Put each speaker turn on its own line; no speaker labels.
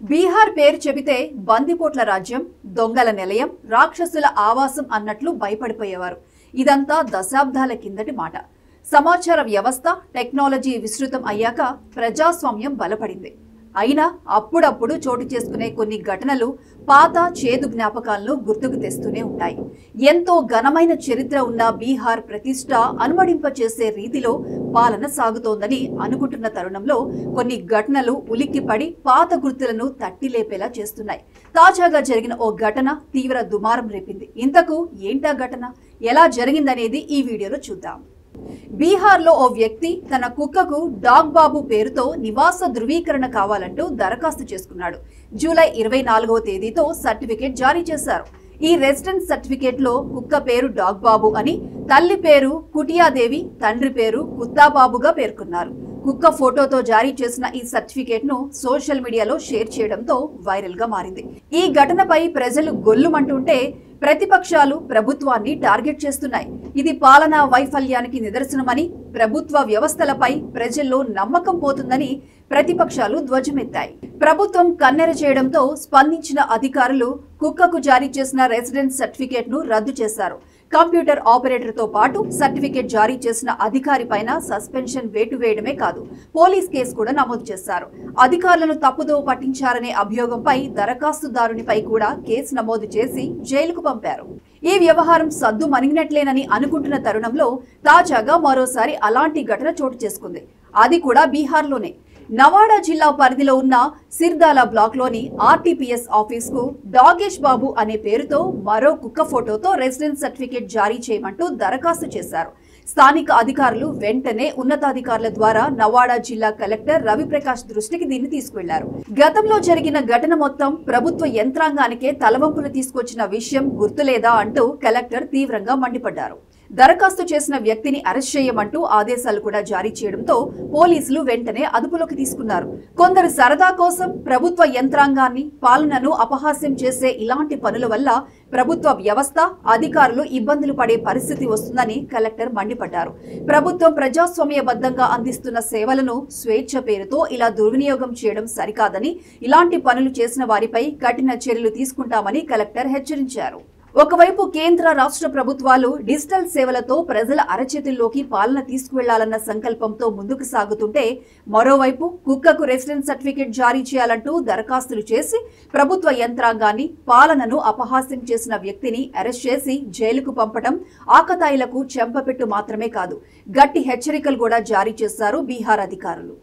బీహార్ పేరు చెబితే బందిపోట్ల రాజ్యం, దొంగల నిలయం, రాక్షసుల ఆవాసం అన్నట్లు భయపడిపోయేవారు. ఇదంతా దశాబ్దాల కిందటి మాట. సమాచార వ్యవస్థ, టెక్నాలజీ విస్తృతం అయ్యాక ప్రజాస్వామ్యం బలపడింది. అయినా అప్పుడప్పుడు చోటు చేసుకునే కొన్ని ఘటనలు పాత చేదు జ్ఞాపకాలను గుర్తుకు తెస్తూనే ఉంటాయి. ఎంతో ఘనమైన చరిత్ర ఉన్న బీహార్ ప్రతిష్ట అనుమడింపచేసే రీతిలో పాలన సాగుతోందని అనుకుంటున్న తరుణంలో కొన్ని ఘటనలు ఉలిక్కిపడి పాత గుర్తులను తట్టిలేపేలా చేస్తున్నాయి. తాజాగా జరిగిన ఓ ఘటన తీవ్ర దుమారం రేపింది. ఇంతకు ఏంటా ఘటన, ఎలా జరిగిందనేది ఈ వీడియోలో చూద్దాం. బీహార్లో ఓ వ్యక్తి తన కుక్కకు డాగ్ బాబు పేరుతో నివాస ధృవీకరణ కావాలంటూ దరఖాస్తు చేసుకున్నాడు. జూలై 24వ తేదీతో సర్టిఫికేట్ జారీ చేశారు. ఈ రెసిడెన్స్ సర్టిఫికేట్ లో కుక్క పేరు డాగ్ బాబు అని, తల్లి పేరు కుటియాదేవి, తండ్రి పేరు కుత్తాబాబుగా పేర్కొన్నారు. కుక్క ఫోటోతో జారీ చేసిన ఈ సర్టిఫికేట్ ను సోషల్ మీడియాలో షేర్ చేయడంతో వైరల్ గా మారింది. ఈ ఘటనపై ప్రజలు గొల్లుమంటుంటే ప్రతిపక్షాలు ప్రభుత్వాన్ని టార్గెట్ చేస్తున్నాయి. ఇది పాలనా వైఫల్యానికి నిదర్శనమని, ప్రభుత్వ వ్యవస్థలపై ప్రజల్లో నమ్మకం పోతుందని ప్రతిపక్షాలు ధ్వజమెత్తాయి. ప్రభుత్వం కన్నెర చేయడంతో స్పందించిన అధికారులు కుక్కకు జారీ చేసిన రెసిడెన్స్ సర్టిఫికేట్ ను రద్దు చేశారు. కంప్యూటర్ ఆపరేటర్ తో పాటు సర్టిఫికేట్ జారీ చేసిన అధికారి పైన సస్పెన్షన్ వేటు వేయడమే కాదు, పోలీస్ కేసు కూడా నమోదు చేశారు. అధికారులను తప్పుదో పట్టించారనే అభియోగంపై దరఖాస్తుదారునిపై కూడా కేసు నమోదు చేసి జైలుకు పంపారు. ఈ వ్యవహారం సద్దు మణిగినట్లేనని అనుకుంటున్న తరుణంలో తాజాగా మరోసారి అలాంటి ఘటన చోటు చేసుకుంది. అది కూడా బీహార్లోనే. నవాడా జిల్లా పరిధిలో ఉన్న సిర్దాల బ్లాక్ లోని ఆర్టీపీఎస్ ఆఫీస్ కు డాగేష్ బాబు అనే పేరుతో మరో కుక్క ఫోటోతో రెసిడెన్స్ సర్టిఫికేట్ జారీ చేయమంటూ దరఖాస్తు చేశారు. స్థానిక అధికారులు వెంటనే ఉన్నతాధికారుల ద్వారా నవాడా జిల్లా కలెక్టర్ రవిప్రకాష్ దృష్టికి దీన్ని తీసుకువెళ్లారు. గతంలో జరిగిన ఘటన మొత్తం ప్రభుత్వ యంత్రాంగానికే తలవంపులు తీసుకొచ్చిన విషయం గుర్తులేదా అంటూ కలెక్టర్ తీవ్రంగా మండిపడ్డారు. దరఖాస్తు చేసిన వ్యక్తిని అరెస్ట్ చేయమంటూ ఆదేశాలు కూడా జారీ చేయడంతో పోలీసులు వెంటనే అదుపులోకి తీసుకున్నారు. కొందరు సరదా కోసం ప్రభుత్వ యంత్రాంగాన్ని, పాలనను అపహాస్యం చేసే ఇలాంటి పనుల వల్ల ప్రభుత్వ వ్యవస్థ, అధికారులు ఇబ్బందులు పడే పరిస్థితి వస్తుందని కలెక్టర్ మండిపడ్డారు. ప్రభుత్వం ప్రజాస్వామ్యబద్ధంగా అందిస్తున్న సేవలను స్వేచ్ఛ పేరుతో ఇలా దుర్వినియోగం చేయడం సరికాదని, ఇలాంటి పనులు చేసిన వారిపై కఠిన చర్యలు తీసుకుంటామని కలెక్టర్ హెచ్చరించారు. ఒకవైపు కేంద్ర, రాష్ట్ర ప్రభుత్వాలు డిజిటల్ సేవలతో ప్రజల అరచేతుల్లోకి పాలన తీసుకువెళ్లాలన్న సంకల్పంతో ముందుకు సాగుతుంటే, మరోవైపు కుక్కకు రెసిడెన్స్ సర్టిఫికేట్ జారీ చేయాలంటూ దరఖాస్తులు చేసి ప్రభుత్వ యంత్రాంగాన్ని, పాలనను అపహాస్యం చేసిన వ్యక్తిని అరెస్ట్ చేసి జైలుకు పంపడం ఆకతాయిలకు చెంపపెట్టు మాత్రమే కాదు, గట్టి హెచ్చరికలు కూడా జారీ చేశారు బీహార్ అధికారులు.